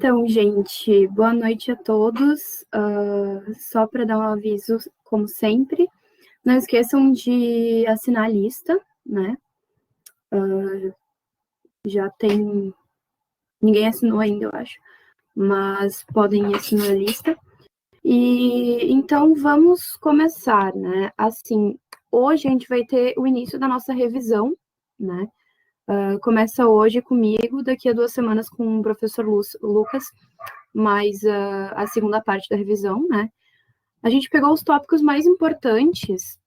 Então, gente, boa noite a todos. Só para dar um aviso, como sempre, não esqueçam de assinar a lista, né? Já tem... Ninguém assinou ainda, eu acho, mas podem assinar a lista. E então vamos começar, né? Assim, hoje a gente vai ter o início da nossa revisão, né? Começa hoje comigo, daqui a 2 semanas com o professor Lucas, mais a segunda parte da revisão, né? A gente pegou os tópicos mais importantes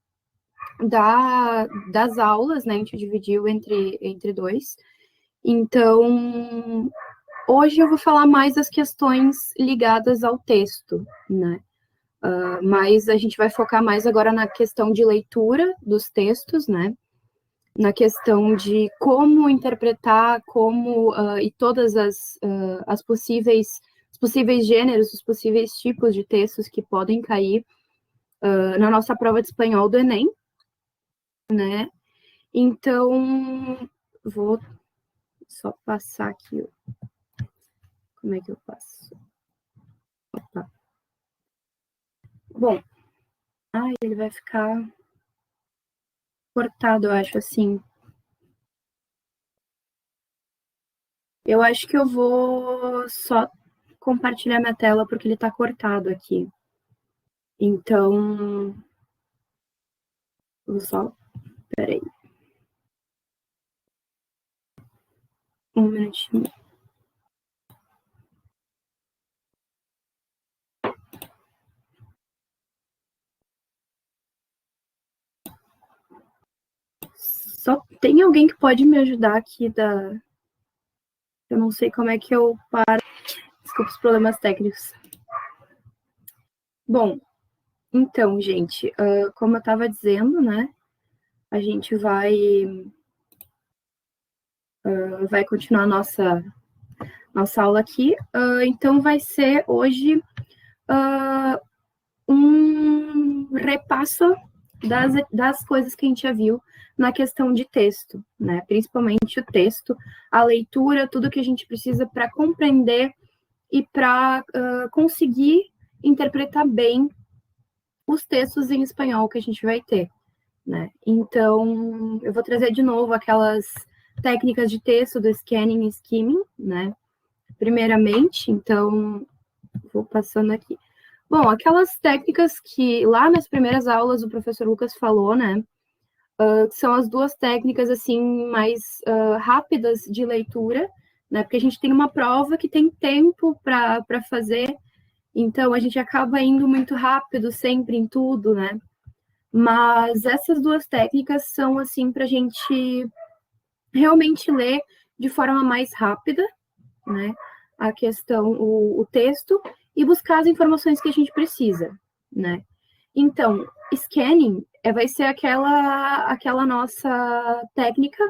das aulas, né? A gente dividiu entre dois. Então, hoje eu vou falar mais das questões ligadas ao texto, né? Mas a gente vai focar mais agora na questão de leitura dos textos, né? Na questão de como interpretar, e todas as possíveis gêneros, os possíveis tipos de textos que podem cair na nossa prova de espanhol do Enem, né? Então, vou só passar aqui. Como é que eu faço? Opa. Bom, ele vai ficar cortado, eu acho, assim. Eu acho que eu vou só compartilhar minha tela, porque ele tá cortado aqui. Então, vou só... Peraí. Um minutinho. Só tem alguém que pode me ajudar aqui Eu não sei como é que eu paro. Desculpa os problemas técnicos. Bom, então, gente, como eu estava dizendo, né, a gente vai continuar a nossa aula aqui. Então, vai ser hoje um repasso das coisas que a gente já viu na questão de texto, né? Principalmente o texto, a leitura, tudo que a gente precisa para compreender e para conseguir interpretar bem os textos em espanhol que a gente vai ter, né? Então, eu vou trazer de novo aquelas técnicas de texto do scanning e skimming, né? Primeiramente, então, vou passando aqui. Bom, aquelas técnicas que lá nas primeiras aulas o professor Lucas falou, né? São as duas técnicas, assim, mais rápidas de leitura, né? Porque a gente tem uma prova que tem tempo para fazer, então a gente acaba indo muito rápido sempre em tudo, né? Mas essas duas técnicas são, assim, para a gente realmente ler de forma mais rápida, né? A questão, o texto, e buscar as informações que a gente precisa, né? Então, scanning vai ser aquela nossa técnica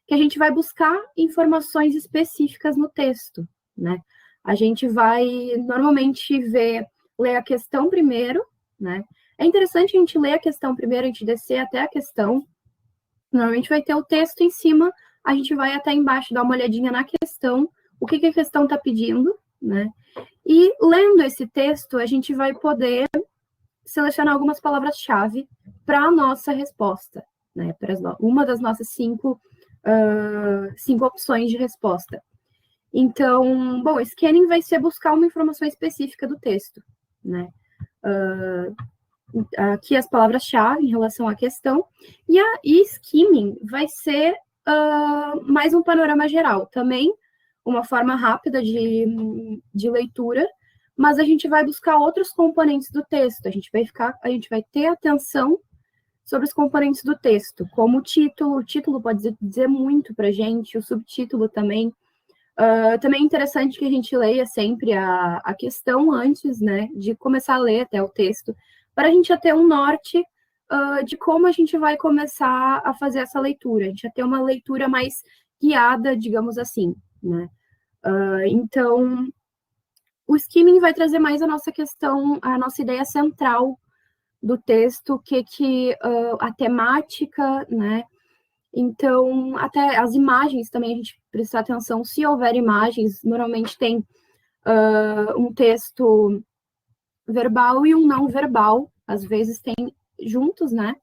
que a gente vai buscar informações específicas no texto, né? A gente vai normalmente ler a questão primeiro, né? É interessante a gente ler a questão primeiro, a gente descer até a questão. Normalmente vai ter o texto em cima, a gente vai até embaixo dar uma olhadinha na questão, o que a questão está pedindo, né? E lendo esse texto, a gente vai poder selecionar algumas palavras-chave para a nossa resposta, né? Para uma das nossas cinco opções de resposta. Então, bom, scanning vai ser buscar uma informação específica do texto, né? Aqui as palavras-chave em relação à questão, e skimming vai ser mais um panorama geral, também uma forma rápida de leitura, mas a gente vai buscar outros componentes do texto, a gente vai ter atenção sobre os componentes do texto, como o título pode dizer muito para a gente, o subtítulo também. Também é interessante que a gente leia sempre a questão antes, né, de começar a ler até o texto, para a gente já ter um norte de como a gente vai começar a fazer essa leitura, a gente já ter uma leitura mais guiada, digamos assim, né. Então, o skimming vai trazer mais a nossa questão, a nossa ideia central do texto, a temática, né. Então, até as imagens também a gente precisa atenção, se houver imagens, normalmente tem um texto verbal e um não verbal, às vezes tem juntos, né?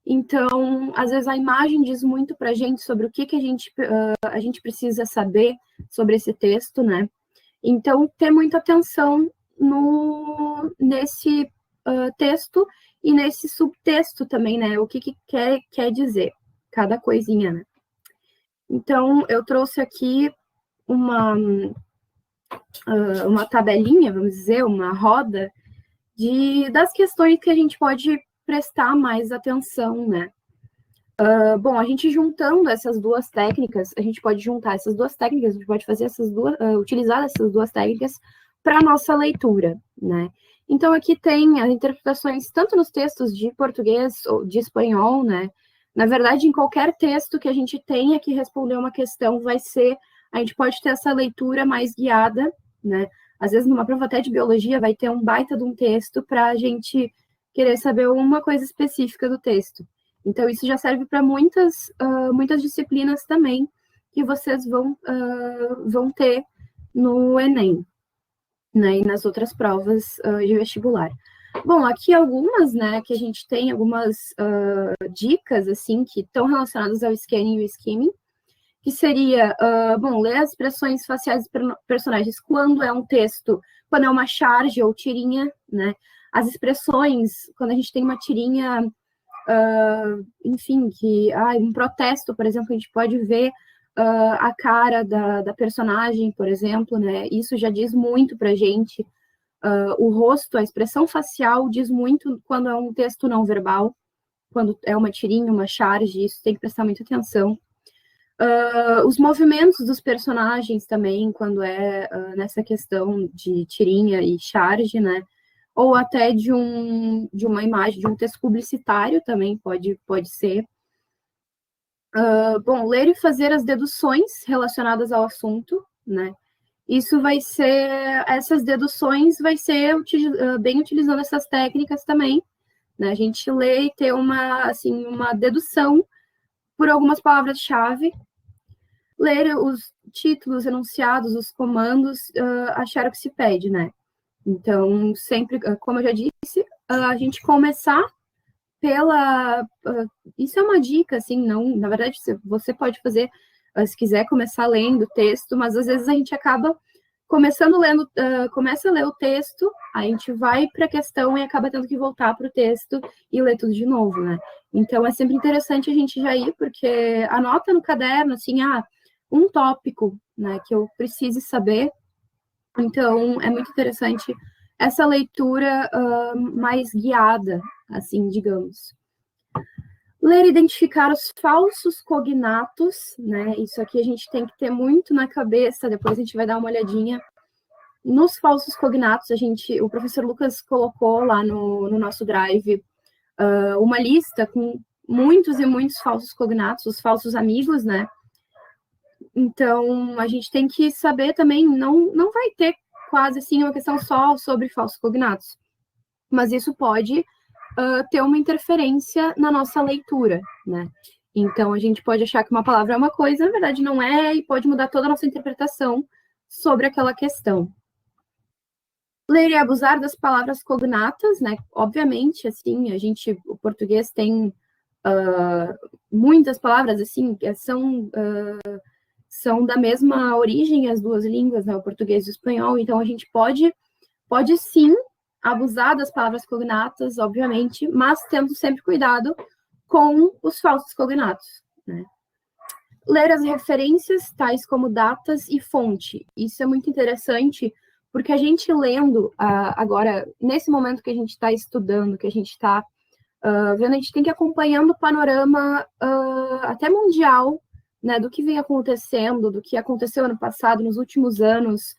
Então, às vezes a imagem diz muito para a gente sobre o que a gente precisa saber sobre esse texto, né? Então, ter muita atenção nesse texto e nesse subtexto também, né? O que quer dizer cada coisinha, né? Então, eu trouxe aqui uma tabelinha, vamos dizer, uma roda das questões que a gente pode prestar mais atenção, né? Bom, a gente juntando essas duas técnicas, a gente pode juntar essas duas técnicas, a gente pode fazer utilizar essas duas técnicas para a nossa leitura, né? Então, aqui tem as interpretações tanto nos textos de português ou de espanhol, né? Na verdade, em qualquer texto que a gente tenha que responder uma questão, a gente pode ter essa leitura mais guiada, né? Às vezes, numa prova até de biologia, vai ter um baita de um texto para a gente querer saber uma coisa específica do texto. Então, isso já serve para muitas disciplinas também que vocês vão ter no Enem, né, e nas outras provas de vestibular. Bom, aqui algumas, né, que a gente tem algumas dicas, assim, que estão relacionadas ao scanning e o skimming, que seria, ler as expressões faciais dos personagens quando é um texto, quando é uma charge ou tirinha, né, as expressões, quando a gente tem uma tirinha, enfim, um protesto, por exemplo, a gente pode ver a cara da personagem, por exemplo, né? Isso já diz muito pra gente. O rosto, a expressão facial diz muito quando é um texto não verbal, quando é uma tirinha, uma charge, isso tem que prestar muita atenção. Os movimentos dos personagens também, quando é nessa questão de tirinha e charge, né? Ou até de uma imagem, de um texto publicitário também pode ser. Bom, ler e fazer as deduções relacionadas ao assunto, né? Essas deduções vai ser bem utilizando essas técnicas também, né? A gente lê e ter uma dedução por algumas palavras-chave, ler os títulos, enunciados, os comandos, achar o que se pede, né? Então, sempre, como eu já disse, a gente começar isso é uma dica, assim, não, na verdade, você pode fazer, se quiser começar lendo o texto, mas às vezes a gente acaba começa a ler o texto, a gente vai para a questão e acaba tendo que voltar para o texto e ler tudo de novo, né? Então, é sempre interessante a gente já ir, porque anota no caderno, assim, um tópico, né, que eu precise saber. Então, é muito interessante essa leitura mais guiada, assim, digamos. Ler e identificar os falsos cognatos, né? Isso aqui a gente tem que ter muito na cabeça, depois a gente vai dar uma olhadinha. Nos falsos cognatos, o professor Lucas colocou lá no nosso drive uma lista com muitos e muitos falsos cognatos, os falsos amigos, né? Então, a gente tem que saber também, não vai ter quase assim uma questão só sobre falsos cognatos, mas isso pode ter uma interferência na nossa leitura, né? Então, a gente pode achar que uma palavra é uma coisa, na verdade não é, e pode mudar toda a nossa interpretação sobre aquela questão. Ler e abusar das palavras cognatas, né? Obviamente, assim, o português tem muitas palavras, assim, que são da mesma origem as duas línguas, né? O português e o espanhol, então a gente pode sim abusar das palavras cognatas, obviamente, mas tendo sempre cuidado com os falsos cognatos, né? Ler as referências, tais como datas e fonte. Isso é muito interessante, porque a gente lendo agora, nesse momento que a gente está estudando, que a gente está vendo, a gente tem que ir acompanhando o panorama até mundial, né, do que vem acontecendo, do que aconteceu ano passado, nos últimos anos,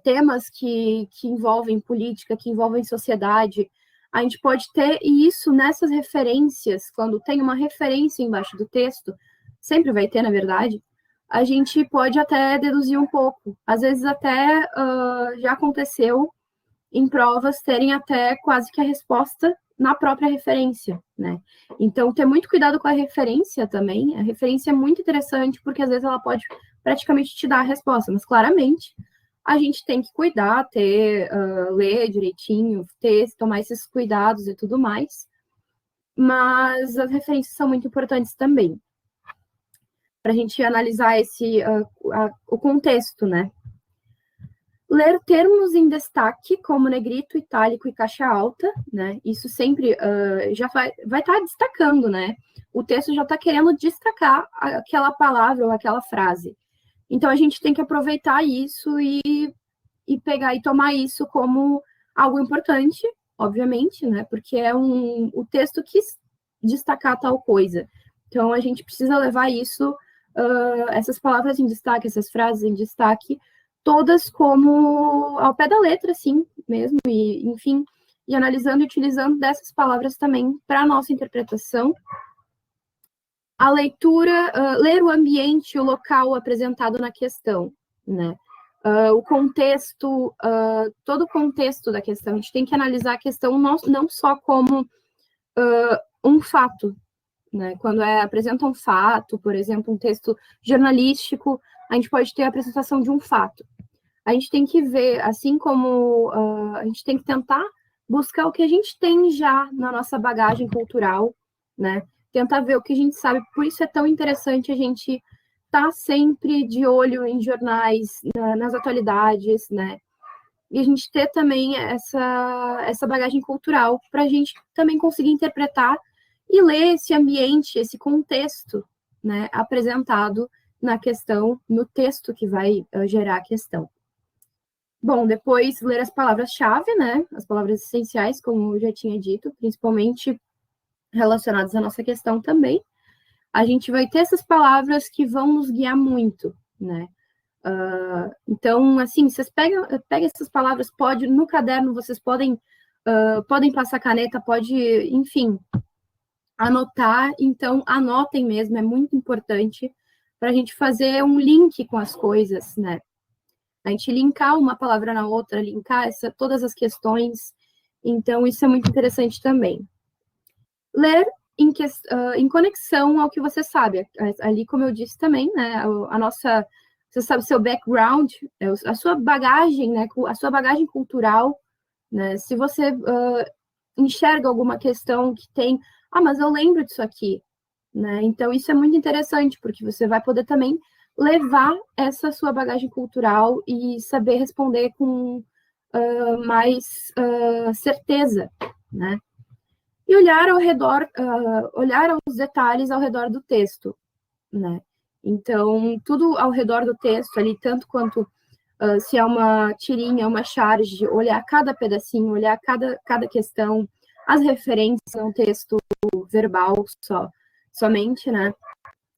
temas que envolvem política, que envolvem sociedade. A gente pode ter isso nessas referências, quando tem uma referência embaixo do texto, sempre vai ter, na verdade, a gente pode até deduzir um pouco. Às vezes até já aconteceu em provas terem até quase que a resposta na própria referência, né? Então, ter muito cuidado com a referência também. A referência é muito interessante, porque às vezes ela pode praticamente te dar a resposta, mas claramente a gente tem que cuidar, ler direitinho, tomar esses cuidados e tudo mais, mas as referências são muito importantes também, para a gente analisar o contexto, né? Ler termos em destaque, como negrito, itálico e caixa alta, né? Isso sempre já vai estar destacando, né? O texto já está querendo destacar aquela palavra ou aquela frase. Então, a gente tem que aproveitar isso e pegar e tomar isso como algo importante, obviamente, né? Porque é o texto quis destacar tal coisa. Então, a gente precisa levar isso, essas palavras em destaque, essas frases em destaque, todas como ao pé da letra, assim, mesmo, e, enfim, e analisando e utilizando dessas palavras também para a nossa interpretação. A leitura, ler o ambiente, o local apresentado na questão, né? O contexto, todo o contexto da questão. A gente tem que analisar a questão não só como um fato, né? Quando apresenta um fato, por exemplo, um texto jornalístico, a gente pode ter a apresentação de um fato. A gente tem que ver, assim como a gente tem que tentar buscar o que a gente tem já na nossa bagagem cultural, né? Tentar ver o que a gente sabe. Por isso é tão interessante a gente estar sempre de olho em jornais, nas atualidades, né? E a gente ter também essa bagagem cultural para a gente também conseguir interpretar e ler esse ambiente, esse contexto, né, apresentado na questão, no texto que vai gerar a questão. Bom, depois ler as palavras-chave, né, as palavras essenciais, como eu já tinha dito, principalmente relacionadas à nossa questão também. A gente vai ter essas palavras que vão nos guiar muito, né? Então, assim, vocês pegam essas palavras, no caderno, vocês podem passar caneta, enfim, anotar. Então, anotem mesmo, é muito importante para a gente fazer um link com as coisas, né? A gente linkar uma palavra na outra, linkar todas as questões. Então, isso é muito interessante também. Ler em conexão ao que você sabe. Ali, como eu disse também, né, você sabe o seu background, a sua bagagem, né, a sua bagagem cultural, né, se você enxerga alguma questão que tem, mas eu lembro disso aqui, né, então isso é muito interessante, porque você vai poder também levar essa sua bagagem cultural e saber responder com mais certeza, né. E olhar ao redor, olhar aos detalhes ao redor do texto, né? Então, tudo ao redor do texto ali, tanto quanto se é uma tirinha, uma charge, olhar cada pedacinho, olhar cada questão, as referências, não texto verbal somente, né?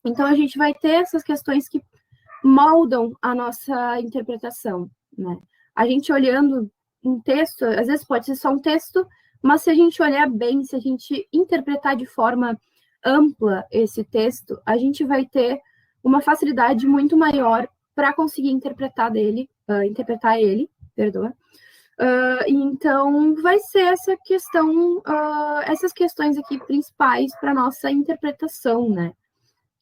Então, a gente vai ter essas questões que moldam a nossa interpretação, né? A gente olhando um texto, às vezes pode ser só um texto, mas se a gente olhar bem, se a gente interpretar de forma ampla esse texto, a gente vai ter uma facilidade muito maior para conseguir interpretar ele, perdoa. Então, vai ser essas questões aqui principais para nossa interpretação, né?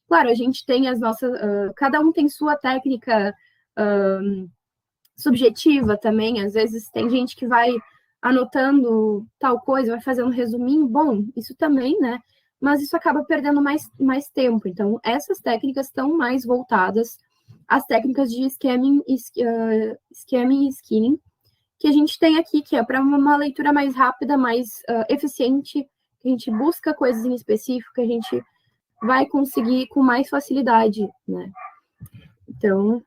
Claro, a gente tem as nossas, cada um tem sua técnica subjetiva também, às vezes tem gente que vai anotando tal coisa, vai fazendo um resuminho, bom, isso também, né? Mas isso acaba perdendo mais tempo. Então, essas técnicas estão mais voltadas às técnicas de scamming e skinning, que a gente tem aqui, que é para uma leitura mais rápida, mais eficiente, que a gente busca coisas em específico, que a gente vai conseguir com mais facilidade, né? Então,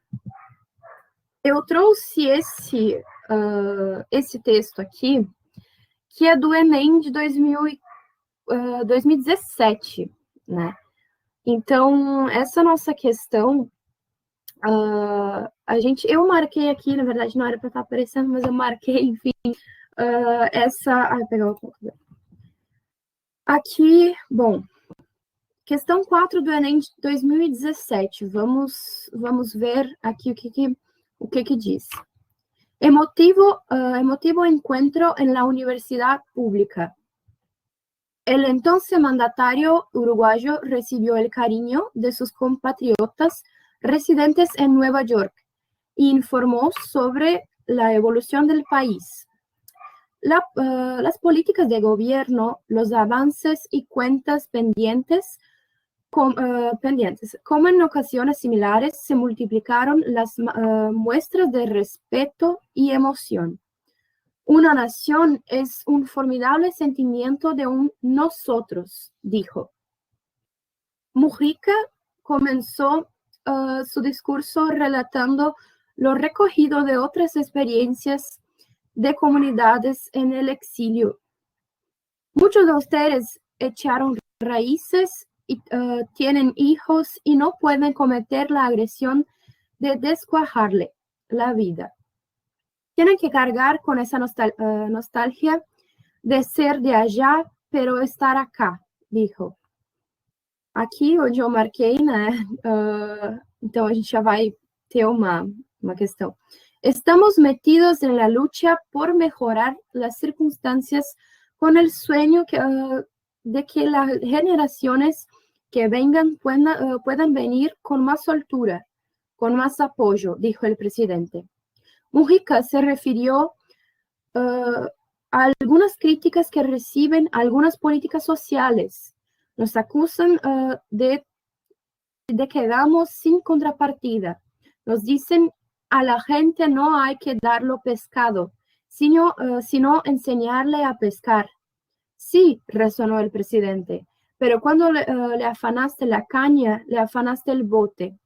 eu trouxe esse texto aqui, que é do Enem de 2017, né? Então, essa nossa questão, eu marquei aqui, na verdade não era para estar aparecendo, mas eu marquei, enfim, pegar o aqui, bom, questão 4 do Enem de 2017, vamos ver aqui o que diz. Emotivo encuentro en la universidad pública. El entonces mandatario uruguayo recibió el cariño de sus compatriotas residentes en Nueva York informó sobre la evolución del país. Las políticas de gobierno, los avances y cuentas pendientes, como en ocasiones similares se multiplicaron las muestras de respeto y emoción. Una nación es un formidable sentimiento de un nosotros, dijo. Mujica comenzó su discurso relatando lo recogido de otras experiencias de comunidades en el exilio. Muchos de ustedes echaron raíces y tienen hijos y no pueden cometer la agresión de descuajarle la vida. Tienen que cargar con esa nostalgia de ser de allá, pero estar acá, dijo. Aqui onde eu marquei, né? Então a gente já vai ter uma questão. Estamos metidos en la lucha por mejorar las circunstancias con el sueño de que las generaciones que vengan puedan venir con más soltura, con más apoyo, dijo el presidente. Mujica se refirió a algunas críticas que reciben algunas políticas sociales. Nos acusan de que damos sin contrapartida. Nos dicen a la gente no hay que darlo pescado, sino enseñarle a pescar. Sí, resonó el presidente, pero cuando le afanaste la caña, le afanaste el bote.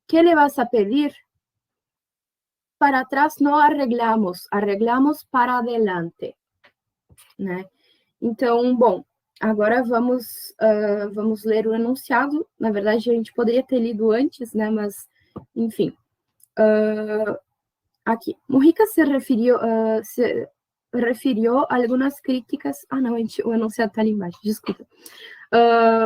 ¿Qué le vas a pedir? Para atrás não arreglamos para adelante, né? Então, bom, agora vamos ler o enunciado. Na verdade, a gente poderia ter lido antes, né? Mas, enfim. Aqui. Mujica se referiu a algumas críticas... Ah, não, o enunciado está ali embaixo, desculpa.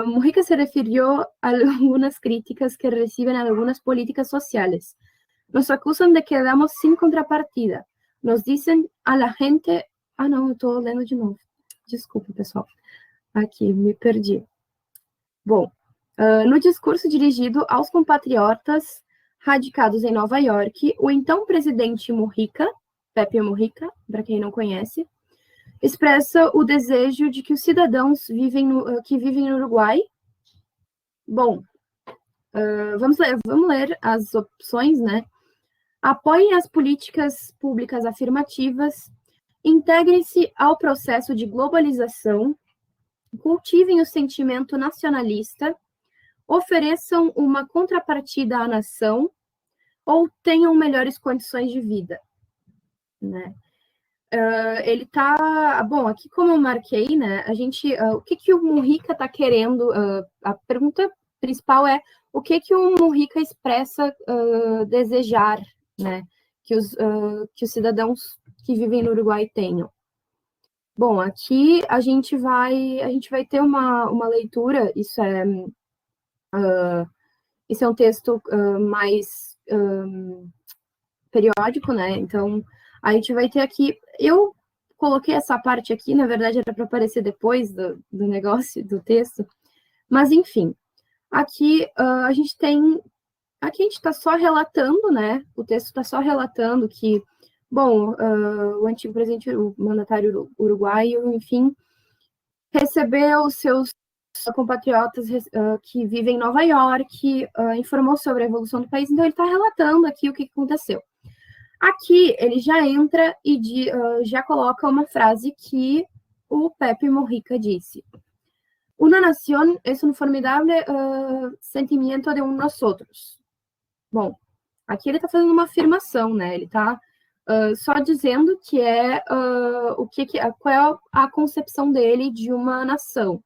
Mujica se refirió a algunas críticas que reciben algunas políticas sociales. Nos acusan de que damos sin contrapartida. Nos dicen a la gente... Ah, não, eu estou lendo de novo. Desculpa, pessoal. Aqui, me perdi. Bom, no discurso dirigido aos compatriotas radicados em Nova York, o então presidente Mujica, Pepe Mujica, para quem não conhece, expressa o desejo de que os cidadãos que vivem no Uruguai... Bom, vamos ler as opções, né? Apoiem as políticas públicas afirmativas, integrem-se ao processo de globalização, cultivem o sentimento nacionalista, ofereçam uma contrapartida à nação ou tenham melhores condições de vida, né? Ele tá... Bom, aqui como eu marquei, né, a gente... o que o Mujica está querendo... a pergunta principal é o que o Mujica expressa desejar, né, que os cidadãos que vivem no Uruguai tenham. Bom, aqui a gente vai ter uma leitura, isso é um texto mais periódico, né, então a gente vai ter aqui, eu coloquei essa parte aqui, na verdade era para aparecer depois do negócio, do texto, mas enfim, aqui a gente está só relatando, né? O texto está só relatando que, bom, o antigo presidente, o mandatário uruguaio, enfim, recebeu os seus compatriotas que vivem em Nova York, informou sobre a evolução do país, então ele está relatando aqui o que aconteceu. Aqui ele já entra e já coloca uma frase que o Pepe Mujica disse. Una nación es un formidable sentimiento de un nosotros. Bom, aqui ele está fazendo uma afirmação, né? Ele está só dizendo que qual é a concepção dele de uma nação.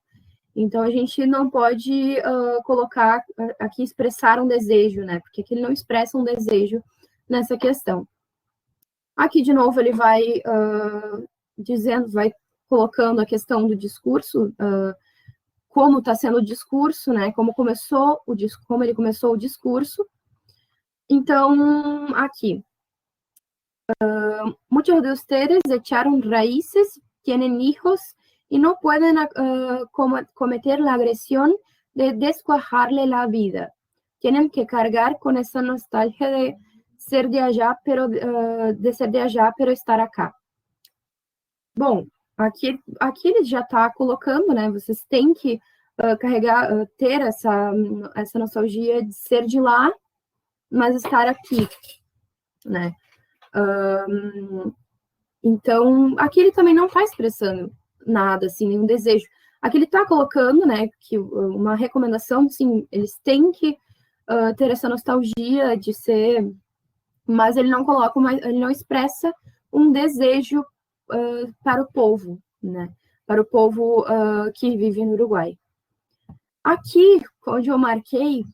Então, a gente não pode colocar aqui, expressar um desejo, né? Porque aqui ele não expressa um desejo nessa questão. Aqui, de novo, ele vai vai colocando a questão do discurso, como está sendo o discurso, né? Como ele começou o discurso. Então, aqui. Muchos de ustedes echaron raíces, tienen hijos y no pueden cometer la agresión de descuajarle la vida. Tienen que cargar con esa nostalgia de ser de allá, pero estar acá. Bom, aqui ele já está colocando, né? Vocês têm que ter essa nostalgia de ser de lá, mas estar aqui, né? Então, aqui ele também não está expressando nada, assim, nenhum desejo. Aqui ele está colocando, né, que uma recomendação, sim, eles têm que ter essa nostalgia de ser, mas ele não coloca, ele não expressa um desejo para o povo, né, para o povo que vive no Uruguai. Aqui, onde eu marquei,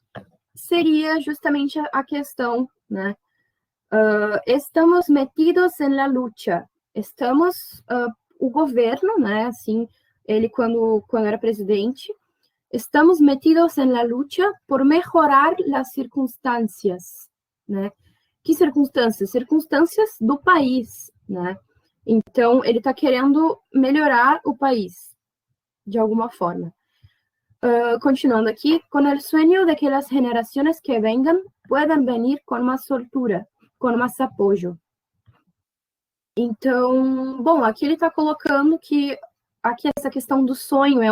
seria justamente a questão, né, estamos metidos en la lucha, estamos, o governo, né, assim, ele quando era presidente, estamos metidos en la lucha por mejorar las circunstâncias, né? Que circunstâncias? Circunstâncias do país, né? Então, ele está querendo melhorar o país, de alguma forma. Continuando aqui, com o sueño de que as gerações que vengan puedan venir com mais soltura, com mais apoio. Então, bom, aqui ele está colocando que aqui essa questão do sonho é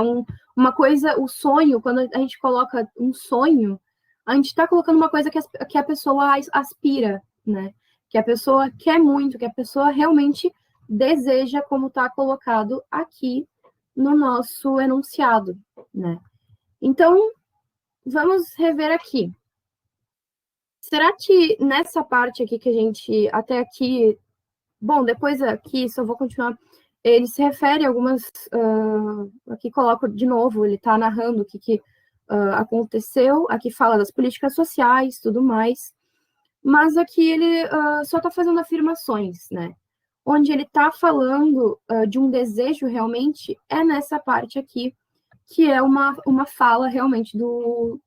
uma coisa, o sonho, quando a gente coloca um sonho, a gente está colocando uma coisa que a pessoa aspira, né? Que a pessoa quer muito, que a pessoa realmente deseja, como está colocado aqui no nosso enunciado, né? Então, vamos rever aqui. Será que nessa parte aqui que a gente, até aqui, bom, depois aqui, só vou continuar, ele se refere a algumas, aqui coloco de novo, ele está narrando o que aconteceu, aqui fala das políticas sociais, tudo mais, mas aqui ele só está fazendo afirmações, né? Onde ele está falando de um desejo realmente é nessa parte aqui, que é uma fala realmente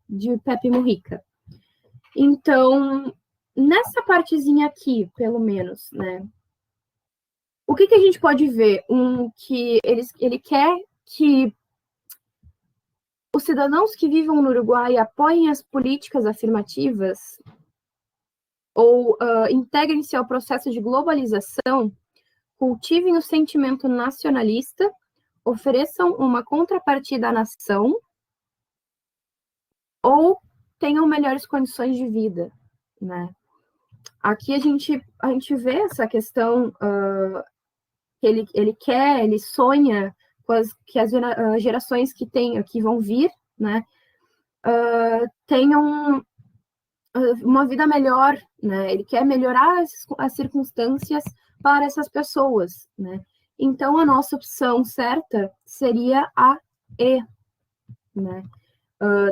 de Pepe Mujica. Então, nessa partezinha aqui, pelo menos, né? O que a gente pode ver? Que ele quer que os cidadãos que vivem no Uruguai apoiem as políticas afirmativas ou integrem-se ao processo de globalização, cultivem o sentimento nacionalista, ofereçam uma contrapartida à nação ou tenham melhores condições de vida, né? Aqui a gente vê essa questão que ele quer, ele sonha que as gerações que vão vir, né, tenham uma vida melhor, né? Ele quer melhorar as circunstâncias para essas pessoas, né? Então a nossa opção certa seria a E, né?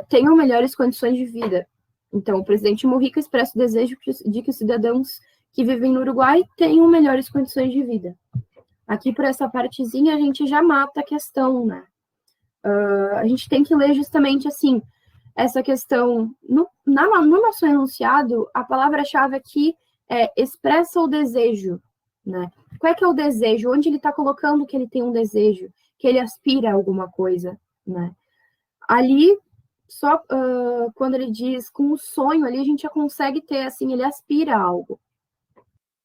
Tenham melhores condições de vida. Então, o presidente Mujica expressa o desejo de que os cidadãos que vivem no Uruguai tenham melhores condições de vida. Aqui, por essa partezinha, a gente já mata a questão, né? A gente tem que ler justamente assim, essa questão. No nosso enunciado, a palavra-chave aqui é expressa o desejo, né? Qual é que é o desejo? Onde ele está colocando que ele tem um desejo, que ele aspira a alguma coisa, né? Ali, só quando ele diz com o sonho, ali a gente já consegue ter, assim, ele aspira a algo.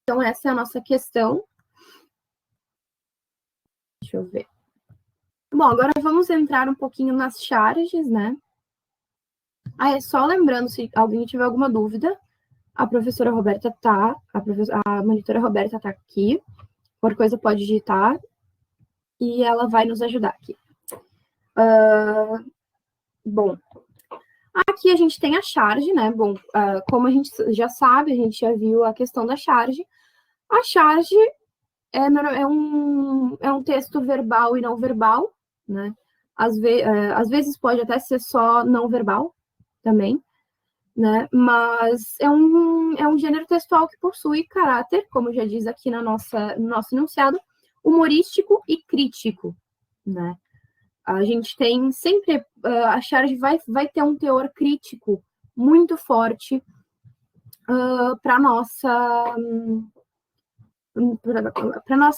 Então, essa é a nossa questão. Deixa eu ver. Bom, agora vamos entrar um pouquinho nas charges, né? Só lembrando, se alguém tiver alguma dúvida, a professora Roberta a monitora Roberta tá aqui, qualquer coisa pode digitar, e ela vai nos ajudar aqui. Bom, aqui a gente tem a charge, né? Bom, como a gente já sabe, a gente já viu a questão da charge. A charge é um texto verbal e não verbal, né? Às vezes pode até ser só não verbal também, né? Mas é um gênero textual que possui caráter, como já diz aqui no nosso enunciado, humorístico e crítico, né? A gente tem sempre, a charge vai ter um teor crítico muito forte para nossa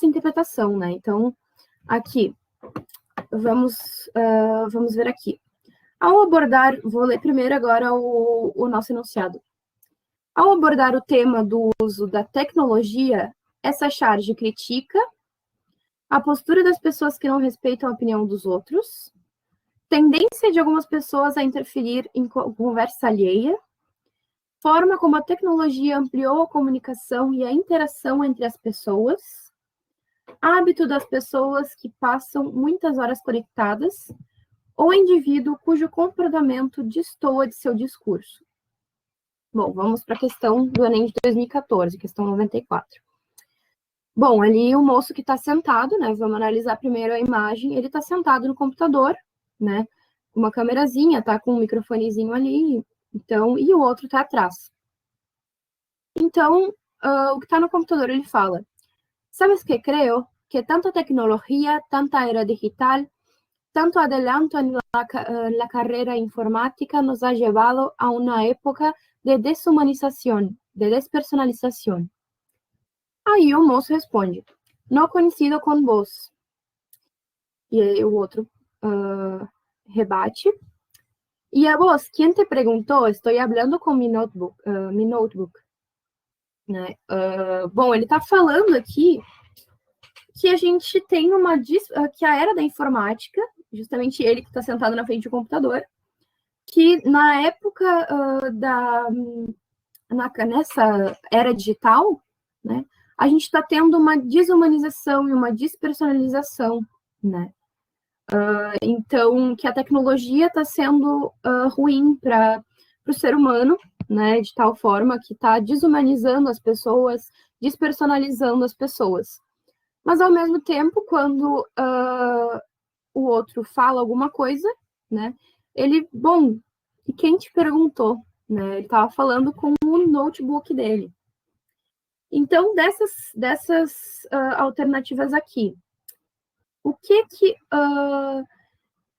interpretação, né? Então, aqui, vamos ver aqui. Ao abordar, vou ler primeiro agora o nosso enunciado. Ao abordar o tema do uso da tecnologia, essa charge critica a postura das pessoas que não respeitam a opinião dos outros, tendência de algumas pessoas a interferir em conversa alheia, forma como a tecnologia ampliou a comunicação e a interação entre as pessoas, hábito das pessoas que passam muitas horas conectadas, ou indivíduo cujo comportamento destoa de seu discurso. Bom, vamos para a questão do Enem de 2014, questão 94. Bom, ali o moço que está sentado, né? Vamos analisar primeiro a imagem. Ele está sentado no computador, né? Uma câmerazinha, tá com um microfonezinho ali, então, e o outro está atrás. Então, o que está no computador, ele fala: ¿Sabes qué creo? Que tanta tecnología, tanta era digital, tanto adelanto en la carrera informática nos ha llevado a una época de deshumanización, de despersonalización. Aí o moço responde: não coincido com vos. E aí o outro rebate: e a vos, quem te perguntou? Estou falando com mi notebook. Né? Bom, ele está falando aqui que a gente tem que a era da informática, justamente ele que está sentado na frente do computador, que na época nessa era digital, né, a gente está tendo uma desumanização e uma despersonalização, né? Então, que a tecnologia está sendo ruim para o ser humano, né, de tal forma que está desumanizando as pessoas, despersonalizando as pessoas. Mas, ao mesmo tempo, quando o outro fala alguma coisa, né, ele, bom, e quem te perguntou? Né, ele estava falando com o notebook dele. Então, dessas alternativas aqui, o que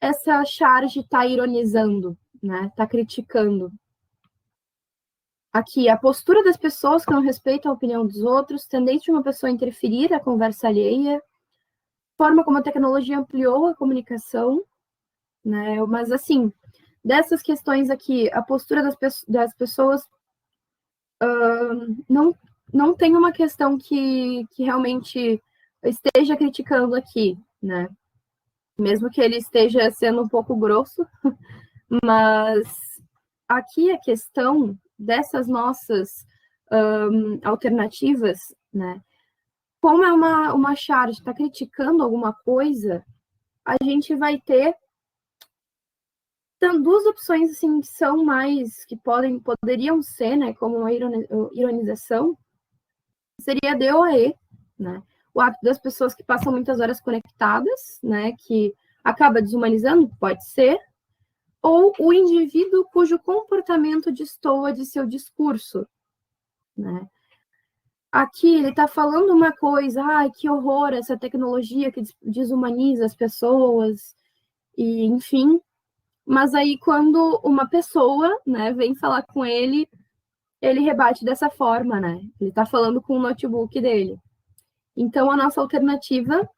essa charge está ironizando, né? Está criticando? Aqui, a postura das pessoas que não respeitam a opinião dos outros, tendência de uma pessoa a interferir na conversa alheia, forma como a tecnologia ampliou a comunicação, né? Mas, assim, dessas questões aqui, a postura das pessoas não tem uma questão que realmente esteja criticando aqui, né? Mesmo que ele esteja sendo um pouco grosso, mas aqui a questão dessas nossas alternativas, né? Como é uma charge, está criticando alguma coisa, a gente vai ter duas opções assim que são mais que poderiam ser, né, como uma ironização, seria D ou E, né? O hábito das pessoas que passam muitas horas conectadas, né, que acaba desumanizando, pode ser, ou o indivíduo cujo comportamento destoa de seu discurso, né? Aqui ele está falando uma coisa, que horror essa tecnologia que desumaniza as pessoas, e enfim, mas aí quando uma pessoa, né, vem falar com ele rebate dessa forma, né? Ele está falando com o notebook dele. Então, a nossa alternativa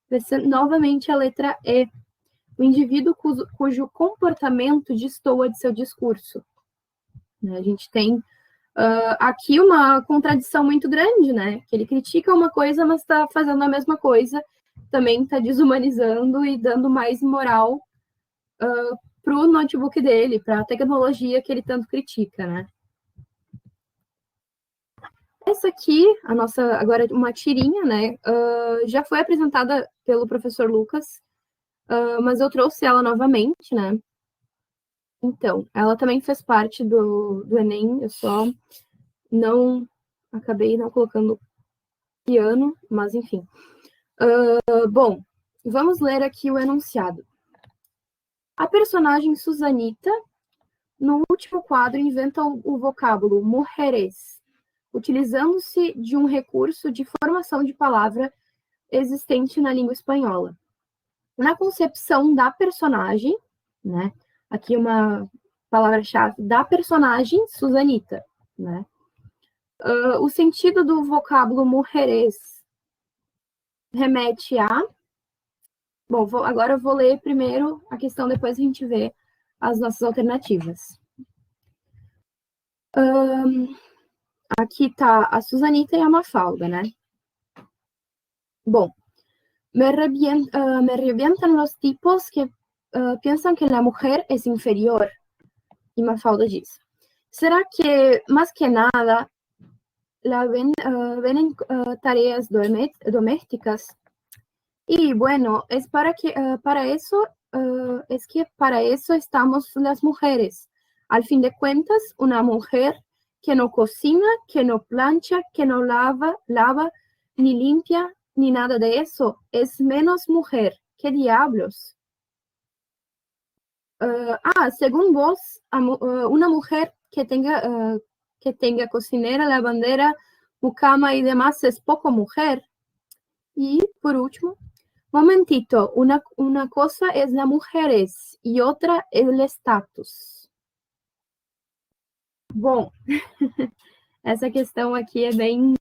vai ser novamente a letra E. O indivíduo cujo comportamento destoa de seu discurso. A gente tem aqui uma contradição muito grande, né? Que ele critica uma coisa, mas está fazendo a mesma coisa, também está desumanizando e dando mais moral para o notebook dele, para a tecnologia que ele tanto critica, né? Essa aqui, a nossa, agora uma tirinha, né? Já foi apresentada pelo professor Lucas, mas eu trouxe ela novamente, né? Então, ela também fez parte do Enem, eu só acabei não colocando piano, mas enfim. Bom, vamos ler aqui o enunciado. A personagem Susanita, no último quadro, inventa o vocábulo mujeres, utilizando-se de um recurso de formação de palavra existente na língua espanhola. Na concepção da personagem, né? Aqui uma palavra-chave da personagem Susanita, né? O sentido do vocábulo mujeres remete a... Bom, agora eu vou ler primeiro a questão, depois a gente vê as nossas alternativas. aqui tá a Susanita e a Mafalda, né? Bom, me revientan los tipos que piensan que la mujer es inferior. Y Mafalda dice, ¿será que más que nada la ven en tareas domésticas? Y bueno, es para eso, es que para eso estamos las mujeres. Al fin de cuentas, una mujer que no cocina, que no plancha, que no lava, ni limpia, ni nada de eso, es menos mujer. ¿Qué diablos? Según vos, una mujer que tenga cocinera, lavandera, mucama y demás es poco mujer. Y por último, momentito, una cosa es las mujeres y otra es el status. Bom, essa questão aqui é bem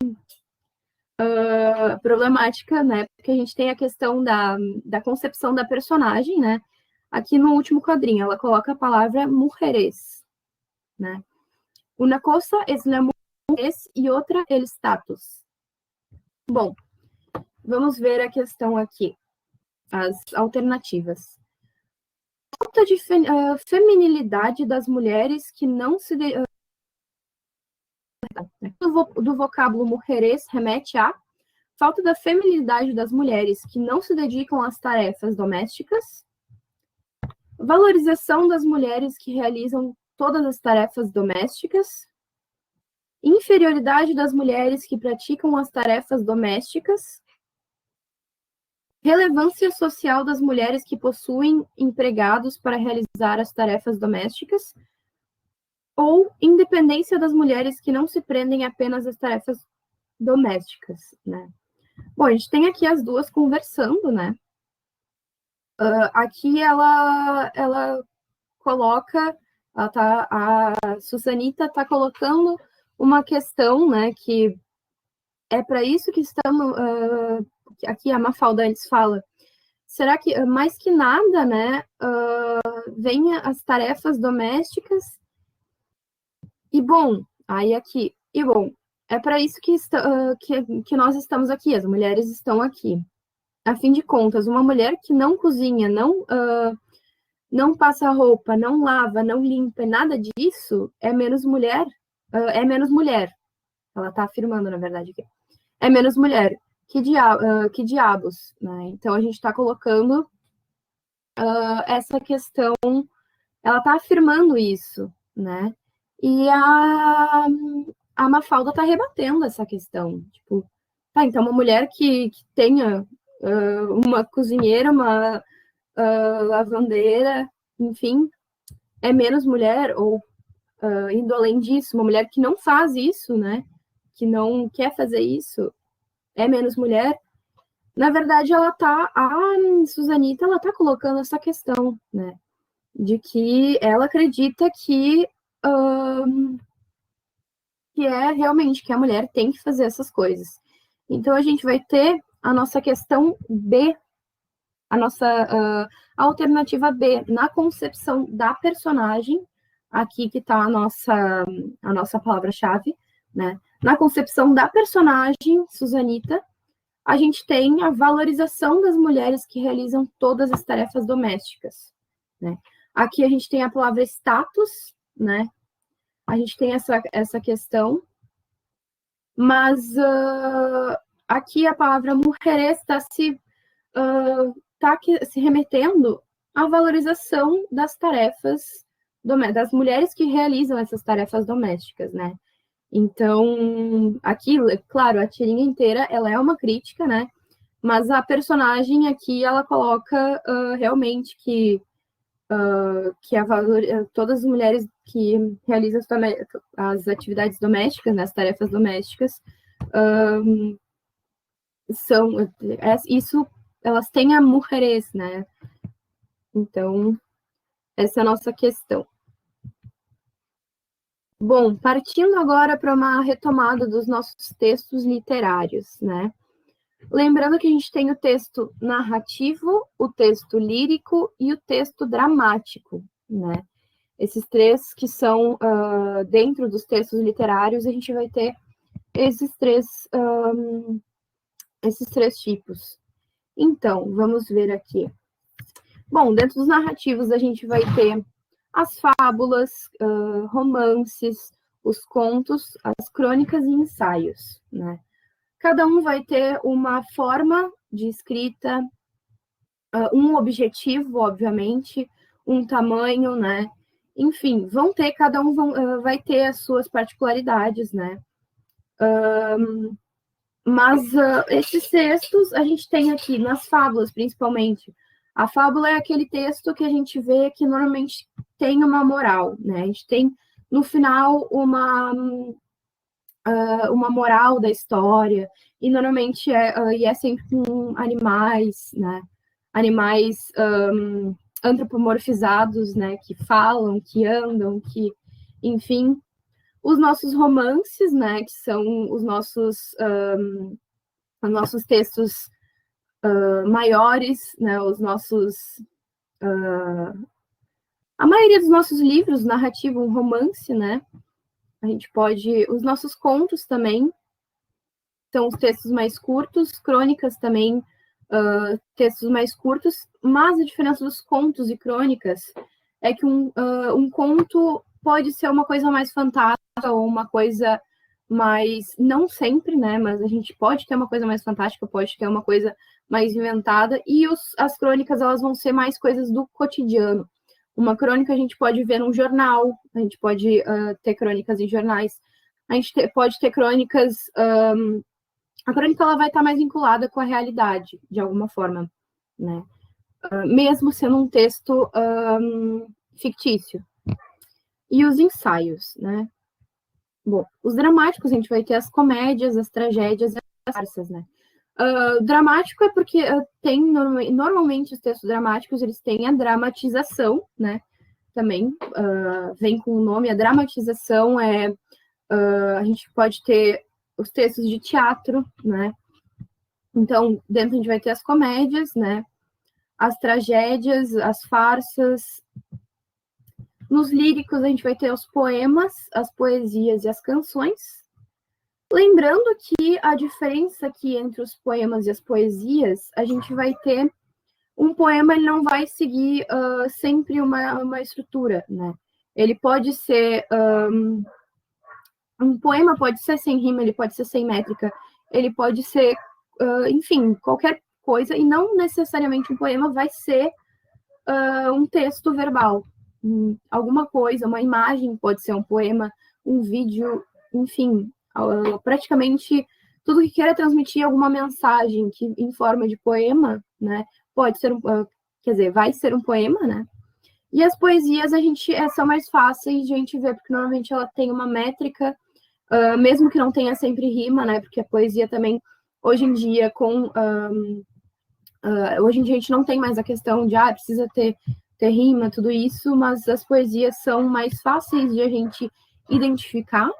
problemática, né? Porque a gente tem a questão da concepção da personagem, né? Aqui no último quadrinho, ela coloca a palavra mujeres, né? Una cosa es la mujeres e outra el status. Bom, vamos ver a questão aqui, as alternativas. Falta de feminilidade das mulheres que não se... do vocábulo mujeres remete a falta da feminilidade das mulheres que não se dedicam às tarefas domésticas, valorização das mulheres que realizam todas as tarefas domésticas, inferioridade das mulheres que praticam as tarefas domésticas, relevância social das mulheres que possuem empregados para realizar as tarefas domésticas, ou independência das mulheres que não se prendem apenas às tarefas domésticas, né? Bom, a gente tem aqui as duas conversando, né? Aqui ela coloca, a Susanita está colocando uma questão, né, que é para isso que estamos, aqui a Mafalda antes fala, será que, mais que nada, né, venha as tarefas domésticas, e bom, aí aqui, e bom, é para isso que nós estamos aqui, as mulheres estão aqui. A fim de contas, uma mulher que não cozinha, não passa roupa, não lava, não limpa, nada disso, é menos mulher. Ela está afirmando, na verdade, aqui. É menos mulher. Que diabos, né? Então, a gente está colocando essa questão, ela está afirmando isso, né? E a Mafalda está rebatendo essa questão. Tipo, tá, então uma mulher que tenha uma cozinheira, uma lavandeira, enfim, é menos mulher, ou indo além disso, uma mulher que não faz isso, né, que não quer fazer isso, é menos mulher. Na verdade, a Susanita, ela tá colocando essa questão, né, de que ela acredita que é realmente que a mulher tem que fazer essas coisas. Então, a gente vai ter a nossa questão B, a nossa alternativa B, na concepção da personagem, aqui que está a nossa palavra-chave, né? Na concepção da personagem, Susanita, a gente tem a valorização das mulheres que realizam todas as tarefas domésticas, né? Aqui a gente tem a palavra status, né? A gente tem essa questão, mas aqui a palavra mujeres está se remetendo à valorização das tarefas das mulheres que realizam essas tarefas domésticas, né? Então, aqui, claro, a tirinha inteira, ela é uma crítica, né? Mas a personagem aqui, ela coloca realmente que todas as mulheres que realizam as atividades domésticas, né, as tarefas domésticas, elas têm a mujeres, né? Então, essa é a nossa questão. Bom, partindo agora para uma retomada dos nossos textos literários, né? Lembrando que a gente tem o texto narrativo, o texto lírico e o texto dramático, né? Esses três que são dentro dos textos literários, a gente vai ter esses três tipos. Então, vamos ver aqui. Bom, dentro dos narrativos, a gente vai ter as fábulas, romances, os contos, as crônicas e ensaios, né? Cada um vai ter uma forma de escrita, um objetivo, obviamente, um tamanho, né? Enfim, cada um vai ter as suas particularidades, né? Mas esses textos a gente tem aqui nas fábulas, principalmente. A fábula é aquele texto que a gente vê que normalmente tem uma moral, né? A gente tem, no final, uma moral da história, e normalmente é sempre com animais, né? Animais antropomorfizados, né? Que falam, que andam, que, enfim. Os nossos romances, né? Que são os nossos textos maiores, né? A maioria dos nossos livros, narrativo, um romance, né? A gente pode... Os nossos contos também são os textos mais curtos, crônicas também, textos mais curtos, mas a diferença dos contos e crônicas é que um conto pode ser uma coisa mais fantástica ou uma coisa mais... Não sempre, né? Mas a gente pode ter uma coisa mais fantástica, pode ter uma coisa mais inventada, e as crônicas, elas vão ser mais coisas do cotidiano. Uma crônica a gente pode ver num jornal, a gente pode ter crônicas em jornais, a gente pode ter crônicas... a crônica ela vai estar mais vinculada com a realidade, de alguma forma, né? Mesmo sendo um texto fictício. E os ensaios, né? Bom, os dramáticos, a gente vai ter as comédias, as tragédias e as farsas, né? Dramático é porque normalmente os textos dramáticos, eles têm a dramatização, né? Também vem com o nome, a dramatização a gente pode ter os textos de teatro, né? Então, dentro a gente vai ter as comédias, né? As tragédias, as farsas. Nos líricos, a gente vai ter os poemas, as poesias e as canções. Lembrando que a diferença aqui entre os poemas e as poesias, a gente vai ter... Um poema, ele não vai seguir sempre uma estrutura, né? Ele pode ser... um poema pode ser sem rima, ele pode ser sem métrica, ele pode ser, enfim, qualquer coisa, e não necessariamente um poema vai ser um texto verbal. Alguma coisa, uma imagem pode ser um poema, um vídeo, enfim, praticamente tudo que queira transmitir alguma mensagem que, em forma de poema, né, pode ser quer dizer, vai ser um poema, né? E as poesias são mais fáceis de a gente ver, porque normalmente ela tem uma métrica, mesmo que não tenha sempre rima, né? Porque a poesia também, hoje em dia, hoje em dia a gente não tem mais a questão de precisa ter rima, tudo isso, mas as poesias são mais fáceis de a gente identificar.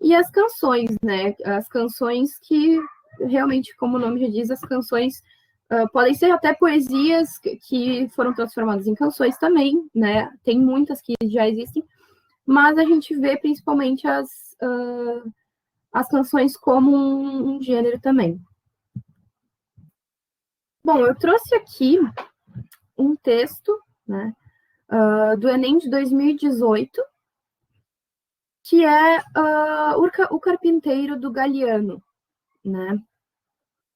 E as canções, né? As canções que realmente, como o nome já diz, as canções podem ser até poesias que foram transformadas em canções também, né? Tem muitas que já existem, mas a gente vê principalmente as canções como um gênero também. Bom, eu trouxe aqui um texto, né, do Enem de 2018, que é O Carpinteiro do Galiano, né?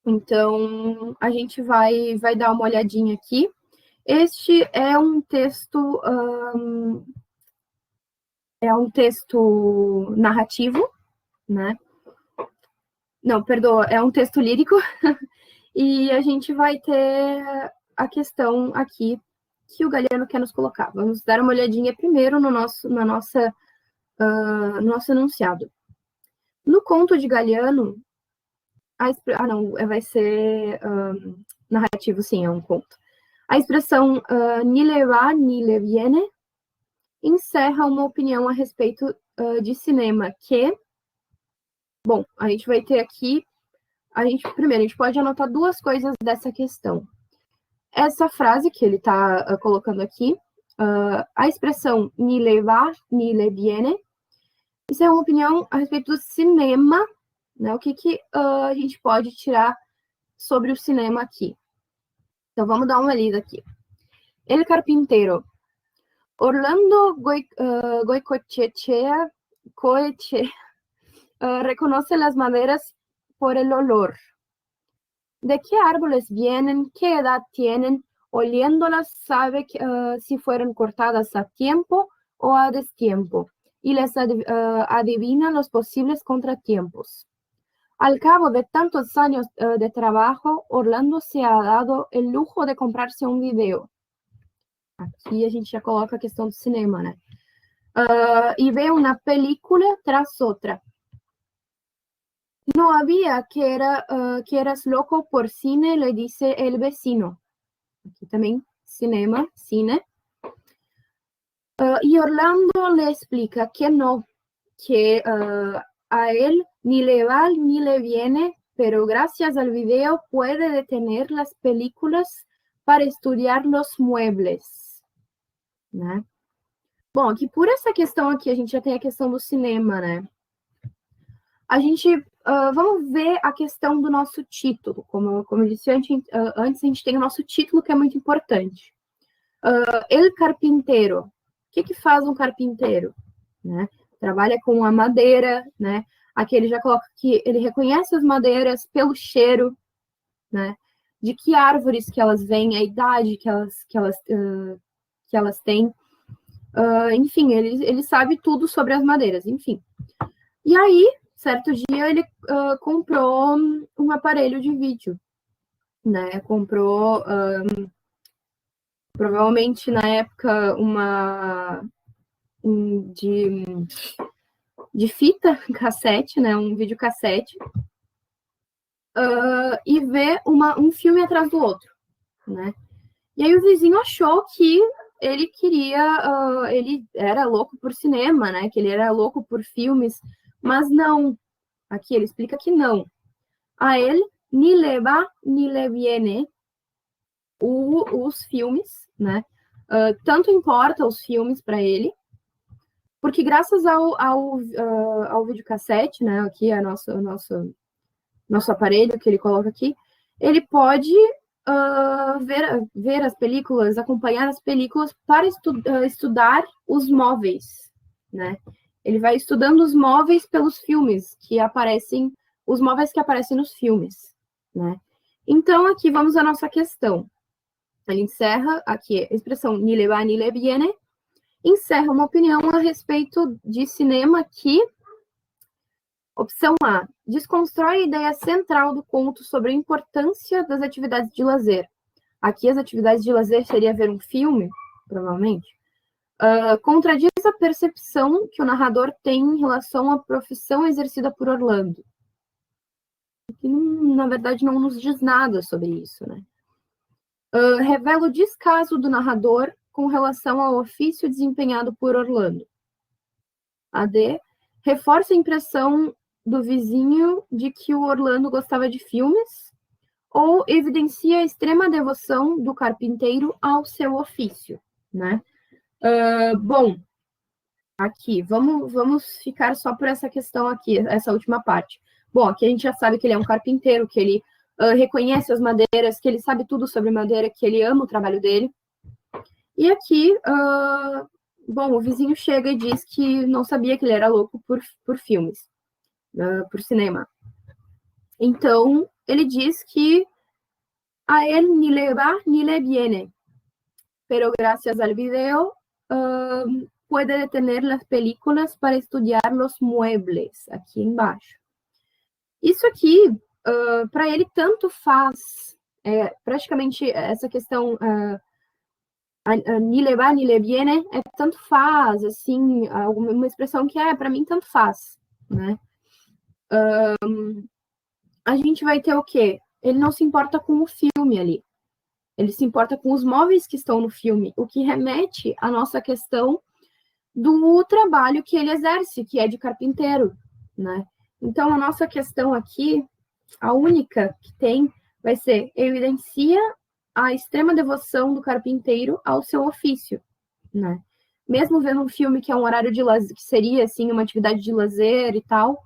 Então, a gente vai dar uma olhadinha aqui. Este é um texto narrativo, né? Não, perdoa, é um texto lírico. E a gente vai ter a questão aqui que o Galiano quer nos colocar. Vamos dar uma olhadinha primeiro no nosso enunciado. No conto de Galiano, vai ser narrativo, sim, é um conto. A expressão ni le va ni le viene encerra uma opinião a respeito de cinema que... Bom, a gente vai ter aqui... Primeiro, a gente pode anotar duas coisas dessa questão. Essa frase que ele está colocando aqui, a expressão ni le va, ni le viene. Isso é uma opinião a respeito do cinema, né? O que a gente pode tirar sobre o cinema aqui? Então, vamos dar uma lida aqui. El Carpintero. Orlando Goicoechea reconoce las maderas por el olor. ¿De qué árboles vienen? ¿Qué edad tienen? Oliéndolas sabe si fueron cortadas a tiempo o a destiempo, y les adivina los posibles contratiempos. Al cabo de tantos años de trabajo, Orlando se ha dado el lujo de comprarse un video. Aqui a gente já coloca a questão do cinema, né? E vê uma película tras outra. No había que eras loco por cine, le dice el vecino. Aquí también, cinema, cine. Y Orlando le explica que no, que a él ni le va ni le viene, pero gracias al video puede detener las películas para estudiar los muebles, né? Bom, aqui por essa questão aqui, a gente já tem a questão do cinema, né? A gente, vamos ver a questão do nosso título. Como eu disse antes, a gente tem o nosso título, que é muito importante. El Carpintero. O que faz um carpinteiro? Né? Trabalha com a madeira, né? Aqui ele já coloca que ele reconhece as madeiras pelo cheiro, né? De que árvores que elas vêm, a idade que elas têm. Enfim, ele sabe tudo sobre as madeiras, enfim. E aí, certo dia, ele comprou um aparelho de vídeo, né? Comprou, provavelmente, na época, de fita cassete, né? Um videocassete. E vê um filme atrás do outro, né? E aí o vizinho achou que ele queria, ele era louco por cinema, né? Que ele era louco por filmes, mas não. Aqui ele explica que não. A ele ni le va ni le viene os filmes, né? Tanto importa os filmes para ele, porque graças ao videocassete, né? Aqui é nosso aparelho que ele coloca aqui, ele pode ver as películas, acompanhar as películas para estudar os móveis, né? Ele vai estudando os móveis pelos filmes que aparecem, os móveis que aparecem nos filmes, né? Então, aqui vamos à nossa questão. Ele encerra aqui a expressão ni le va ni le viene, encerra uma opinião a respeito de cinema que, opção A, desconstrói a ideia central do conto sobre a importância das atividades de lazer. Aqui as atividades de lazer seria ver um filme, provavelmente. Contradiz a percepção que o narrador tem em relação à profissão exercida por Orlando. Que, na verdade, não nos diz nada sobre isso, né? Revela o descaso do narrador com relação ao ofício desempenhado por Orlando. A D, reforça a impressão do vizinho de que o Orlando gostava de filmes, ou evidencia a extrema devoção do carpinteiro ao seu ofício, né? Bom, aqui, vamos ficar só por essa questão aqui, essa última parte. Bom, aqui a gente já sabe que ele é um carpinteiro, que ele reconhece as madeiras, que ele sabe tudo sobre madeira, que ele ama o trabalho dele. E aqui, bom, o vizinho chega e diz que não sabia que ele era louco por filmes, por cinema. Então, ele diz que a él ni le va ni le viene, pero gracias al video puede detener las películas para estudiar los muebles, aqui embaixo. Isso aqui, para ele, tanto faz, praticamente essa questão ni le va ni le viene, tanto faz, assim, uma expressão que para mim tanto faz, né? A gente vai ter o quê? Ele não se importa com o filme ali. Ele se importa com os móveis que estão no filme, o que remete à nossa questão do trabalho que ele exerce, que é de carpinteiro, né? Então, a nossa questão aqui, a única que tem, vai ser evidencia a extrema devoção do carpinteiro ao seu ofício, né? Mesmo vendo um filme que é um horário de lazer, que seria, assim, uma atividade de lazer e tal,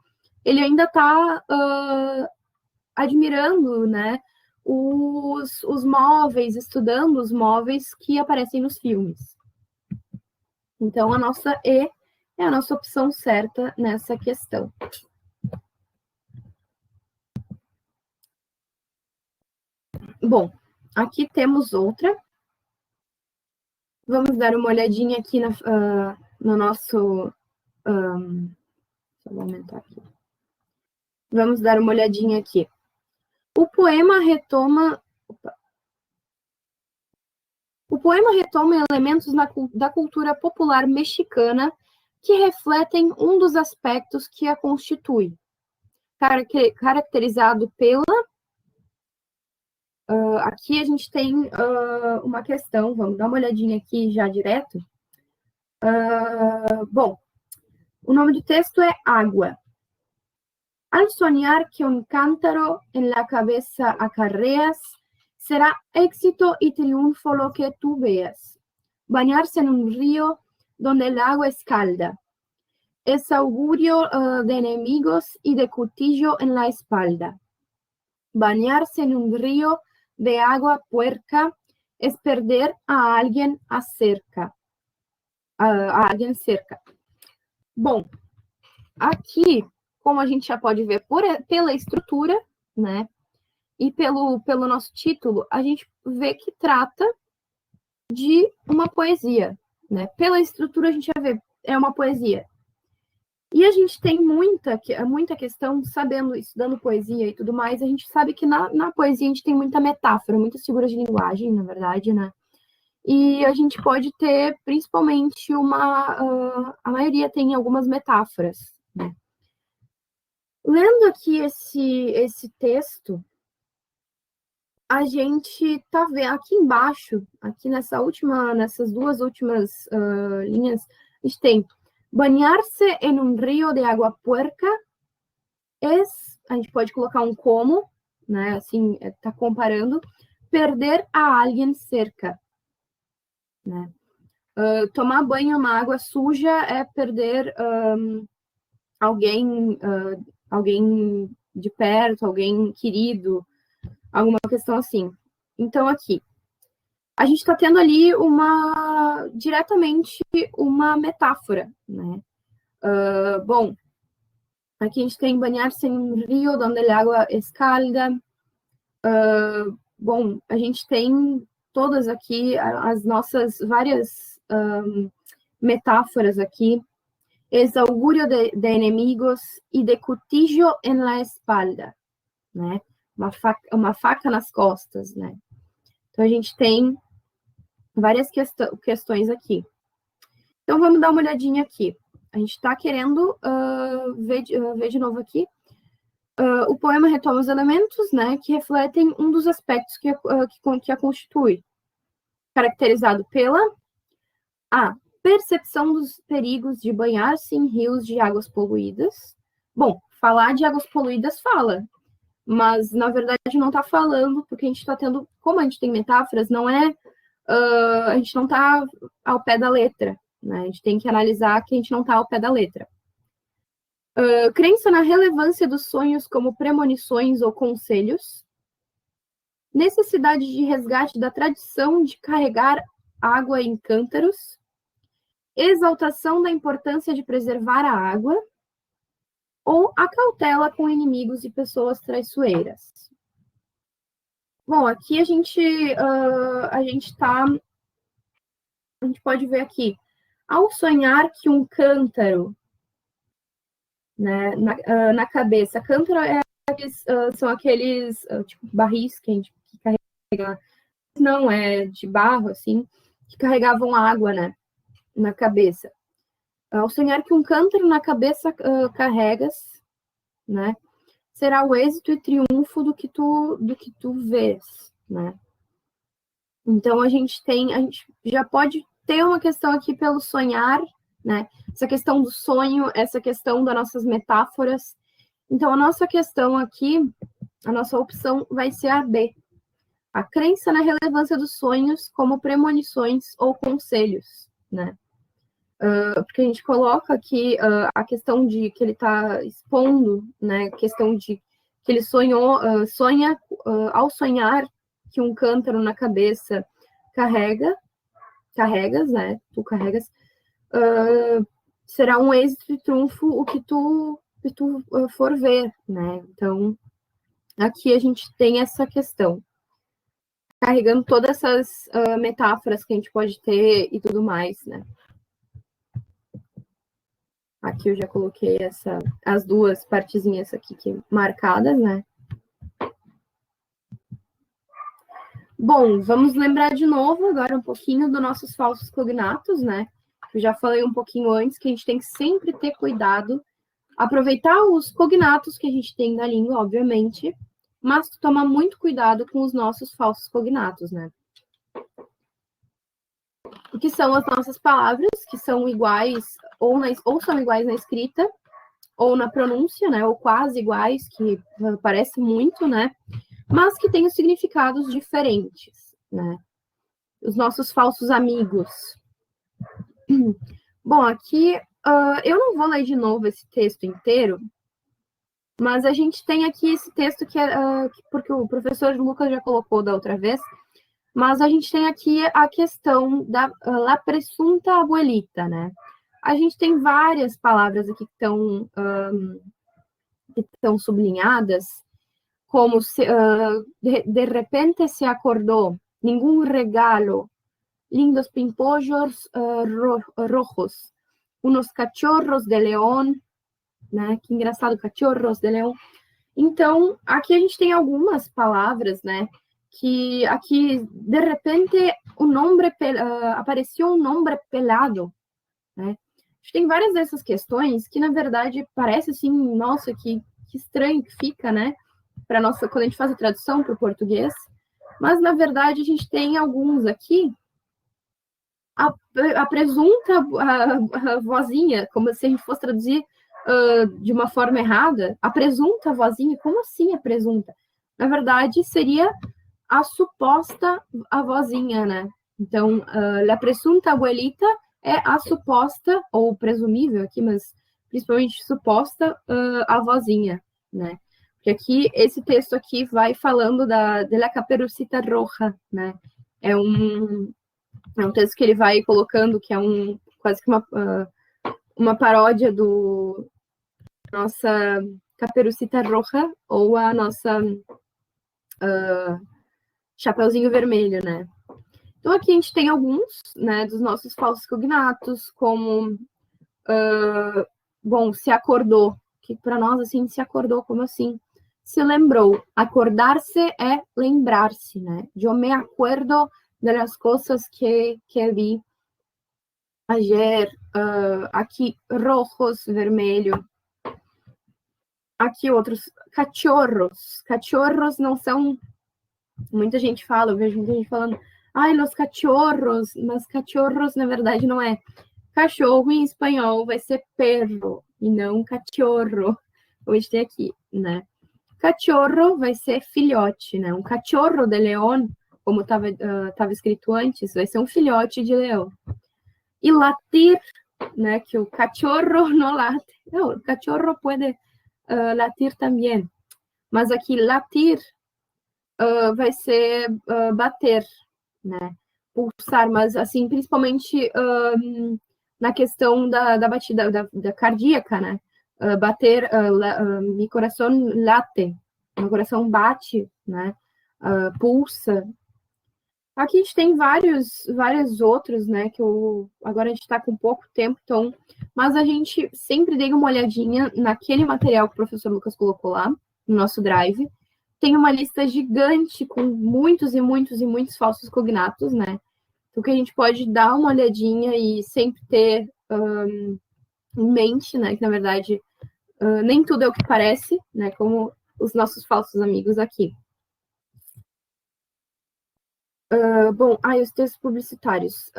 ele ainda está admirando, né, os móveis, estudando os móveis que aparecem nos filmes. Então, a nossa E é a nossa opção certa nessa questão. Bom, aqui temos outra. Vamos dar uma olhadinha aqui no nosso... vou aumentar aqui. Vamos dar uma olhadinha aqui. O poema retoma elementos da cultura popular mexicana que refletem um dos aspectos que a constitui, caracterizado pela... aqui a gente tem uma questão, vamos dar uma olhadinha aqui já direto. Bom, o nome do texto é Água. Al soñar que un cántaro en la cabeza acarreas, será éxito y triunfo lo que tú veas. Bañarse en un río donde el agua es calda. Es augurio de enemigos y de cuchillo en la espalda. Bañarse en un río de agua puerca es perder a alguien cerca. Bom, aqui, como a gente já pode ver pela estrutura, né, e pelo nosso título, a gente vê que trata de uma poesia, né? Pela estrutura a gente já vê, é uma poesia. E a gente tem muita questão, sabendo, estudando poesia e tudo mais, a gente sabe que na poesia a gente tem muita metáfora, muitas figuras de linguagem, na verdade, né? E a gente pode ter, principalmente, a maioria tem algumas metáforas, né? Lendo aqui esse texto, a gente tá vendo aqui embaixo, aqui nessas duas últimas linhas, a gente tem banhar-se em um rio de água puerca, a gente pode colocar um como, né, assim, tá comparando, perder a alguém cerca, né. Tomar banho em uma água suja é perder alguém de perto, alguém querido, alguma questão assim. Então, aqui, a gente está tendo ali diretamente uma metáfora, né? Bom, aqui a gente tem banhar-se em um rio onde a água escalda. Bom, a gente tem todas aqui as nossas várias metáforas aqui. Es augurio de enemigos e de cuchillo en la espalda, né? Uma faca nas costas, né? Então, a gente tem várias questões aqui. Então, vamos dar uma olhadinha aqui. A gente está querendo ver de novo aqui. O poema retoma os elementos, né, que refletem um dos aspectos que a constitui, caracterizado pela A. Percepção dos perigos de banhar-se em rios de águas poluídas. Bom, falar de águas poluídas fala, mas, na verdade, não está falando, porque a gente está tendo, como a gente tem metáforas, não é, a gente não está ao pé da letra, né? A gente tem que analisar que a gente não está ao pé da letra. Crença na relevância dos sonhos como premonições ou conselhos. Necessidade de resgate da tradição de carregar água em cântaros. Exaltação da importância de preservar a água. Ou a cautela com inimigos e pessoas traiçoeiras. Bom, aqui a gente pode ver aqui, ao sonhar que um cântaro, né, na cabeça, cântaro são aqueles tipo, barris que a gente carrega, não é de barro, assim, que carregavam água, né, na cabeça. Ao sonhar que um cântaro na cabeça carregas, né, será o êxito e triunfo do que tu vês, né? Então, a gente já pode ter uma questão aqui pelo sonhar, né? Essa questão do sonho, essa questão das nossas metáforas. Então, a nossa questão aqui, a nossa opção vai ser a B. A crença na relevância dos sonhos como premonições ou conselhos, né? Porque a gente coloca aqui a questão de que ele está expondo, né? A questão de que ele sonha, ao sonhar que um cântaro na cabeça carregas, né? Tu carregas, será um êxito e trunfo o que tu for ver, né? Então, aqui a gente tem essa questão, carregando todas essas metáforas que a gente pode ter e tudo mais, né? Aqui eu já coloquei as duas partezinhas aqui marcadas, né? Bom, vamos lembrar de novo agora um pouquinho dos nossos falsos cognatos, né? Eu já falei um pouquinho antes que a gente tem que sempre ter cuidado, aproveitar os cognatos que a gente tem na língua, obviamente, mas tomar muito cuidado com os nossos falsos cognatos, né? O que são as nossas palavras, que são iguais, ou são iguais na escrita, ou na pronúncia, né? Ou quase iguais, que parece muito, né? Mas que têm significados diferentes, né? Os nossos falsos amigos. Bom, aqui eu não vou ler de novo esse texto inteiro, mas a gente tem aqui esse texto que é porque o professor Lucas já colocou da outra vez, mas a gente tem aqui a questão da la presunta abuelita, né? A gente tem várias palavras aqui que estão sublinhadas, como de repente se acordou, nenhum regalo, lindos pimpollos rojos, unos cachorros de león, né? Que engraçado, cachorros de león. Então, aqui a gente tem algumas palavras, né? Que aqui, de repente, apareceu um nome pelado, né? A gente tem várias dessas questões que, na verdade, parece assim, nossa, que estranho que fica, né? Para nossa, quando a gente faz a tradução para o português, mas na verdade a gente tem alguns aqui, a presunta a vozinha, como se a gente fosse traduzir de uma forma errada, a presunta vozinha, como assim a presunta? Na verdade, seria a suposta vozinha, né? Então, a presunta abuelita é a suposta, ou presumível aqui, mas principalmente suposta vozinha, né? Porque aqui, esse texto aqui vai falando de la caperucita roja, né? É um texto que ele vai colocando, que é quase que uma paródia do nossa Caperucita Roja, ou a nossa Chapeuzinho Vermelho, né? Então, aqui a gente tem alguns, né, dos nossos falsos cognatos, como, bom, se acordou, que para nós, assim, se acordou, como assim? Se lembrou. Acordar-se é lembrar-se, né? Eu me acuerdo de las cosas que vi ayer, aqui, rojos, vermelho. Aqui outros, cachorros. Cachorros não são... Muita gente fala, eu vejo muita gente falando, ai, los cachorros, mas cachorros, na verdade, não é. Cachorro, em espanhol, vai ser perro, e não cachorro. Hoje tem aqui, né? Cachorro vai ser filhote, né? Um cachorro de leão, como estava escrito antes, vai ser um filhote de leão. E latir, né? Que o cachorro não late. Não, o cachorro pode latir também. Mas aqui, latir vai ser bater, né? Pulsar, mas assim, principalmente na questão da batida da cardíaca, né? Bater, meu coração late, meu coração bate, né? Pulsa. Aqui a gente tem vários outros, né? Que agora a gente está com pouco tempo, então, mas a gente sempre dê uma olhadinha naquele material que o professor Lucas colocou lá no nosso drive. Tem uma lista gigante com muitos e muitos e muitos falsos cognatos, né? Então, que a gente pode dar uma olhadinha e sempre ter em mente, né? Que, na verdade, nem tudo é o que parece, né? Como os nossos falsos amigos aqui. Bom, os textos publicitários.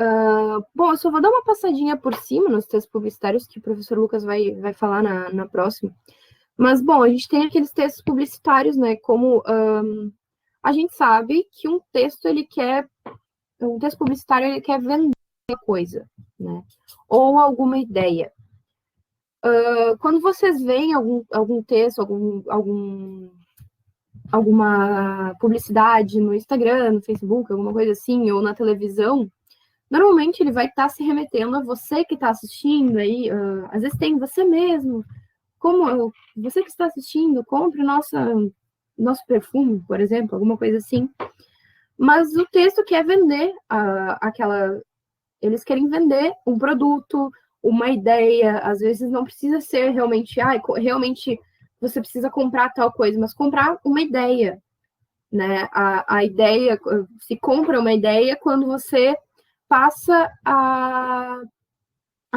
Bom, eu só vou dar uma passadinha por cima nos textos publicitários, que o professor Lucas vai falar na próxima. Mas, bom, a gente tem aqueles textos publicitários, né? Como a gente sabe que um texto publicitário, ele quer vender coisa, né? Ou alguma ideia. Quando vocês veem algum texto, alguma publicidade no Instagram, no Facebook, alguma coisa assim, ou na televisão, normalmente ele vai estar se remetendo a você que está assistindo aí, às vezes tem você mesmo, você que está assistindo, compre nosso perfume, por exemplo, alguma coisa assim. Mas o texto quer vender eles querem vender um produto, uma ideia, às vezes não precisa ser realmente, realmente você precisa comprar tal coisa, mas comprar uma ideia, né? A ideia, se compra uma ideia quando você passa a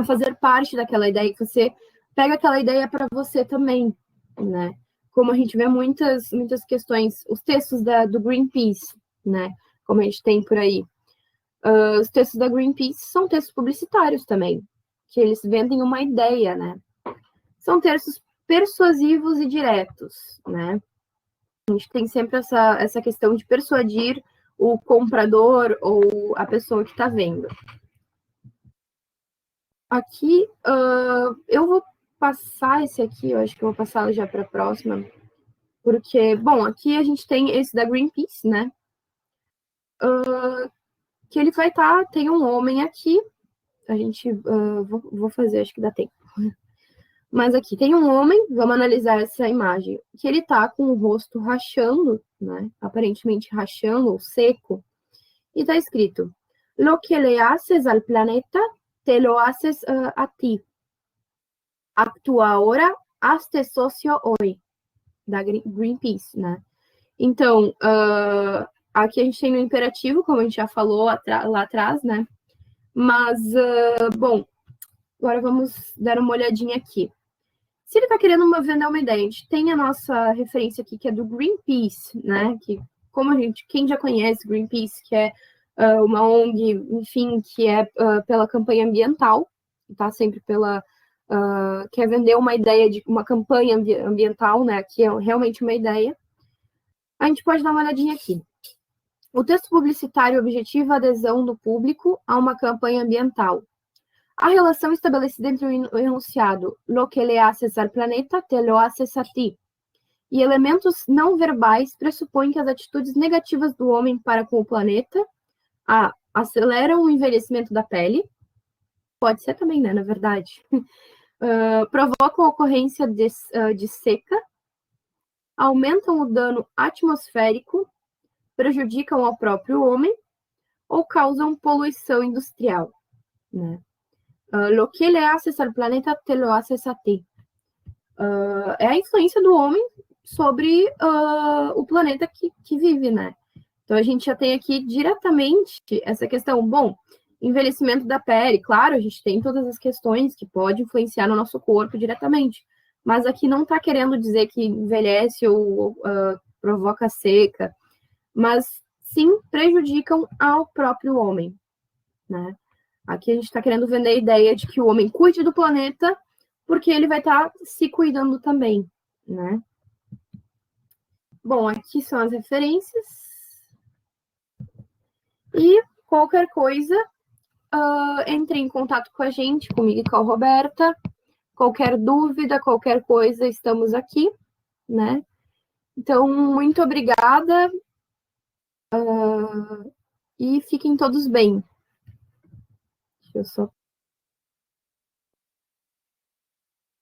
fazer parte daquela ideia, que você pega aquela ideia para você também, né? Como a gente vê muitas questões, os textos do Greenpeace, né? Como a gente tem por aí. Os textos da Greenpeace são textos publicitários também, que eles vendem uma ideia, né? São textos persuasivos e diretos, né? A gente tem sempre essa questão de persuadir o comprador ou a pessoa que está vendo. Aqui, eu vou passar esse aqui, eu acho que eu vou passar já para a próxima, porque, bom, aqui a gente tem esse da Greenpeace, né? Que ele vai estar, tem um homem aqui, a gente, vou fazer, acho que dá tempo. Mas aqui tem um homem, vamos analisar essa imagem, que ele tá com o rosto rachando, né? Aparentemente rachando ou seco, e tá escrito: Lo que le haces al planeta, te lo haces a ti. Actúa ahora, hazte socio hoy. Da Greenpeace, né? Então, aqui a gente tem no imperativo, como a gente já falou lá atrás, né? Mas, bom, agora vamos dar uma olhadinha aqui. Se ele está querendo vender uma ideia, a gente tem a nossa referência aqui, que é do Greenpeace, né? Que, quem já conhece Greenpeace, que é uma ONG, enfim, que é pela campanha ambiental, tá sempre quer vender uma ideia de uma campanha ambiental, né? Que é realmente uma ideia. A gente pode dar uma olhadinha aqui. O texto publicitário objetiva a adesão do público a uma campanha ambiental. A relação estabelecida entre o enunciado lo que le haces al planeta, te lo haces a ti, e elementos não verbais pressupõem que as atitudes negativas do homem para com o planeta aceleram o envelhecimento da pele, pode ser também, né, na verdade, provocam a ocorrência de seca, aumentam o dano atmosférico, prejudicam ao próprio homem ou causam poluição industrial, né? Lo que le haces al planeta, te lo haces a ti. É a influência do homem sobre o planeta que vive, né? Então, a gente já tem aqui diretamente essa questão. Bom, envelhecimento da pele, claro, a gente tem todas as questões que podem influenciar no nosso corpo diretamente, mas aqui não está querendo dizer que envelhece ou provoca seca, mas sim prejudicam ao próprio homem, né? Aqui a gente está querendo vender a ideia de que o homem cuide do planeta, porque ele vai estar se cuidando também, né? Bom, aqui são as referências. E qualquer coisa, entre em contato com a gente, comigo e com a Roberta. Qualquer dúvida, qualquer coisa, estamos aqui, né? Então, muito obrigada. E fiquem todos bem. Deixa eu só